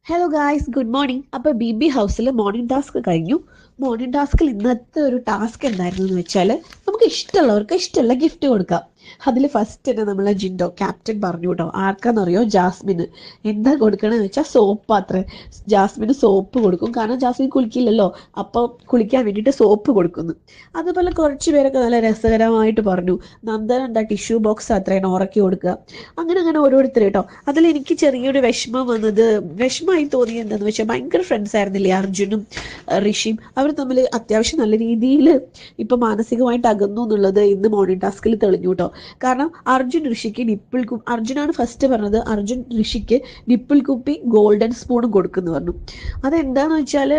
Hello guys, good morning. അപ്പോൾ B ഹൗസിൽ morning task കഴിഞ്ഞു. മോർണിംഗ് ടാസ്കിൽ ഇന്നത്തെ ഒരു ടാസ്ക് എന്തായിരുന്നു എന്ന് വെച്ചാൽ, നമുക്ക് ഇഷ്ടമുള്ളവർക്ക് ഇഷ്ടമുള്ള ഗിഫ്റ്റ് കൊടുക്കാം. അതിൽ ഫസ്റ്റ് തന്നെ നമ്മളെ ജിൻഡോ ക്യാപ്റ്റൻ പറഞ്ഞു കേട്ടോ. ആർക്കാണെന്നറിയോ? ജാസ്മിന്. എന്താ കൊടുക്കണമെന്ന് വെച്ചാൽ സോപ്പ് അത്രേ. ജാസ്മിന് സോപ്പ് കൊടുക്കും, കാരണം ജാസ്മിൻ കുളിക്കില്ലല്ലോ, അപ്പോൾ കുളിക്കാൻ വേണ്ടിയിട്ട് സോപ്പ് കൊടുക്കുന്നു. അതുപോലെ കുറച്ച് പേരൊക്കെ നല്ല രസകരമായിട്ട് പറഞ്ഞു. നന്ദന എന്താ ടിഷ്യൂ ബോക്സ് അത്രയാണ് ഉറക്കി കൊടുക്കുക. അങ്ങനെ അങ്ങനെ ഓരോരുത്തർ കേട്ടോ. അതിൽ എനിക്ക് ചെറിയൊരു വിഷമമായി തോന്നിയത് എന്താണെന്ന് വെച്ചാൽ, ഭയങ്കര ഫ്രണ്ട്സ് ആയിരുന്നില്ലേ അർജുനും ഋഷിയും. അവർ തമ്മിൽ അത്യാവശ്യം നല്ല രീതിയിൽ ഇപ്പം മാനസികമായിട്ട് അകന്നു എന്നുള്ളത് ഇന്ന് മോർണിംഗ് ടാസ്കിൽ തെളിഞ്ഞു കേട്ടോ. കാരണം അർജുനാണ് ഫസ്റ്റ് പറഞ്ഞത്, അർജുൻ ഋഷിക്ക് നിപ്പിൾ കുപ്പി ഗോൾഡൻ സ്പൂണും കൊടുക്കുന്നു പറഞ്ഞു. അതെന്താന്ന് വെച്ചാൽ,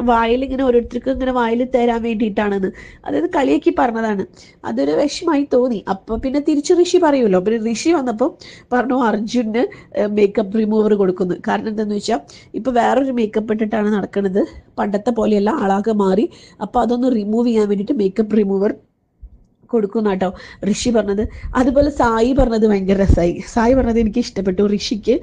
വായിലിങ്ങനെ ഓരോരുത്തർക്ക് ഇങ്ങനെ വായിൽ തരാൻ വേണ്ടിയിട്ടാണെന്ന്, അതായത് കളിയാക്കി പറഞ്ഞതാണ്. അതൊരു വിഷമായി തോന്നി. അപ്പോൾ പിന്നെ തിരിച്ച് ഋഷി പറയുമല്ലോ. പിന്നെ ഋഷി വന്നപ്പോൾ പറഞ്ഞു അർജുന് മേക്കപ്പ് റിമൂവർ കൊടുക്കുന്നു. കാരണം എന്താണെന്ന് വെച്ചാൽ, ഇപ്പോൾ വേറൊരു മേക്കപ്പ് ഇട്ടിട്ടാണ് നടക്കുന്നത്, പണ്ടത്തെ പോലെയല്ല, ആളാകെ മാറി. അപ്പോൾ അതൊന്ന് റിമൂവ് ചെയ്യാൻ വേണ്ടിയിട്ട് മേക്കപ്പ് റിമൂവർ കൊടുക്കുന്ന കേട്ടോ ഋഷി പറഞ്ഞത്. അതുപോലെ സായി പറഞ്ഞത് ഭയങ്കര രസമായി. സായി പറഞ്ഞത് എനിക്ക് ഇഷ്ടപ്പെട്ടു. ഋഷിക്ക്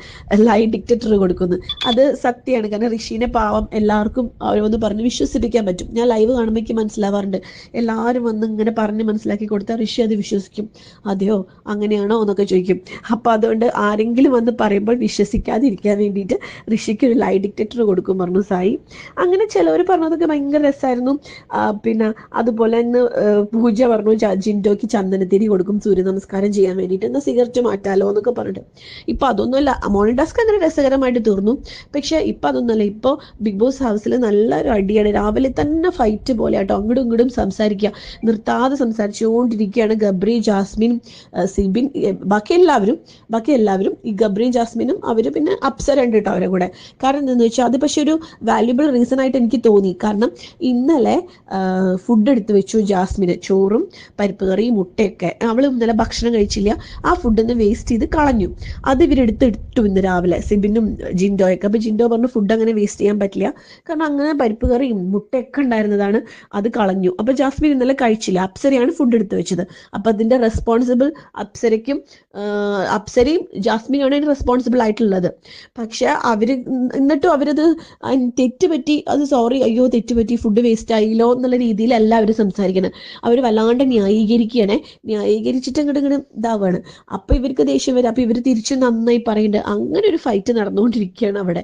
ലൈ ഡിക്റ്റേറ്റർ കൊടുക്കുന്നു. അത് സത്യമാണ്, കാരണം ഋഷിനെ പാവം എല്ലാവർക്കും ഓരോന്ന് പറഞ്ഞ് വിശ്വസിപ്പിക്കാൻ പറ്റും. ഞാൻ ലൈവ് കാണുമ്പോൾ എനിക്ക് മനസ്സിലാവാറുണ്ട്, എല്ലാവരും വന്ന് ഇങ്ങനെ പറഞ്ഞ് മനസ്സിലാക്കി കൊടുത്താൽ ഋഷി അത് വിശ്വസിക്കും. അതെയോ അങ്ങനെയാണോ എന്നൊക്കെ ചോദിക്കും. അപ്പോൾ അതുകൊണ്ട് ആരെങ്കിലും വന്ന് പറയുമ്പോൾ വിശ്വസിക്കാതിരിക്കാൻ വേണ്ടിയിട്ട് ഋഷിക്ക് ഒരു ലൈ ഡിക്റ്റേറ്റർ കൊടുക്കും പറഞ്ഞു സായി. അങ്ങനെ ചിലവർ പറഞ്ഞതൊക്കെ ഭയങ്കര രസമായിരുന്നു. പിന്നെ അതുപോലെ തന്നെ പൂജ പറഞ്ഞു ജിൻഡോയ്ക്ക് ചന്ദനത്തിരി കൊടുക്കും സൂര്യ നമസ്കാരം ചെയ്യാൻ വേണ്ടിയിട്ട്, എന്നാൽ സിഗരറ്റ് മാറ്റാലോ എന്നൊക്കെ പറഞ്ഞിട്ട്. ഇപ്പം അതൊന്നുമല്ല, മോർണിംഗ് ടാസ്ക് അങ്ങനെ രസകരമായിട്ട് തീർന്നു. പക്ഷെ ഇപ്പം അതൊന്നുമല്ല. ഇപ്പോൾ ബിഗ് ബോസ് ഹൗസിൽ നല്ലൊരു അടിയാണ്. രാവിലെ തന്നെ ഫൈറ്റ് പോലെ കേട്ടോ, അങ്ങോട്ടും ഇങ്ങോട്ടും സംസാരിക്കുക, നിർത്താതെ സംസാരിച്ചുകൊണ്ടിരിക്കുകയാണ് ഗബ്രി, ജാസ്മിൻ, സിബിൻ, ബാക്കി എല്ലാവരും ഈ ഗബ്രിയും ജാസ്മിനും അവർ പിന്നെ അപ്സര ഉണ്ട് കേട്ടോ അവരെ കൂടെ. കാരണം എന്താണെന്ന് വെച്ചാൽ, അത് പക്ഷെ ഒരു വാല്യുബിൾ റീസൺ ആയിട്ട് എനിക്ക് തോന്നി. കാരണം ഇന്നലെ ഫുഡ് എടുത്ത് വെച്ചു ജാസ്മിന്, ചോറും പരിപ്പ് കറി മുട്ടയൊക്കെ. അവൾ ഇന്നലെ ഭക്ഷണം കഴിച്ചില്ല, ആ ഫുഡിന് വേസ്റ്റ് ചെയ്ത് കളഞ്ഞു. അത് ഇവരെടുത്ത് ഇട്ടു ഇന്ന് രാവിലെ, സിബിനും ജിൻഡോയൊക്കെ. അപ്പോൾ ജിൻഡോ പറഞ്ഞു ഫുഡ് അങ്ങനെ വേസ്റ്റ് ചെയ്യാൻ പറ്റില്ല, കാരണം അങ്ങനെ പരിപ്പ് കറിയും മുട്ടയൊക്കെ ഉണ്ടായിരുന്നതാണ്, അത് കളഞ്ഞു. അപ്പോൾ ജാസ്മിൻ ഇന്നലെ കഴിച്ചില്ല, അപ്സരയാണ് ഫുഡ് എടുത്ത് വെച്ചത്. അപ്പോൾ അതിൻ്റെ റെസ്പോൺസിബിൾ അപ്സരയും ജാസ്മിനാണ് അതിന് റെസ്പോൺസിബിൾ ആയിട്ടുള്ളത്. പക്ഷെ എന്നിട്ടും അവരത് തെറ്റുപറ്റി, അത് സോറി, അയ്യോ തെറ്റുപറ്റി, ഫുഡ് വേസ്റ്റ് ആയില്ലോ എന്നുള്ള രീതിയിലല്ല അവർ സംസാരിക്കുന്നത്. അവർ വല്ലാണ്ട് ന്യായീകരിച്ചിട്ട് ഇങ്ങോട്ട് ഇതാവാണ്. അപ്പൊ ഇവർക്ക് ദേഷ്യം വരും. അപ്പൊ ഇവർ തിരിച്ച് നന്നായി പറയുന്നുണ്ട്. അങ്ങനെ ഒരു ഫൈറ്റ് നടന്നുകൊണ്ടിരിക്കുകയാണ് അവിടെ.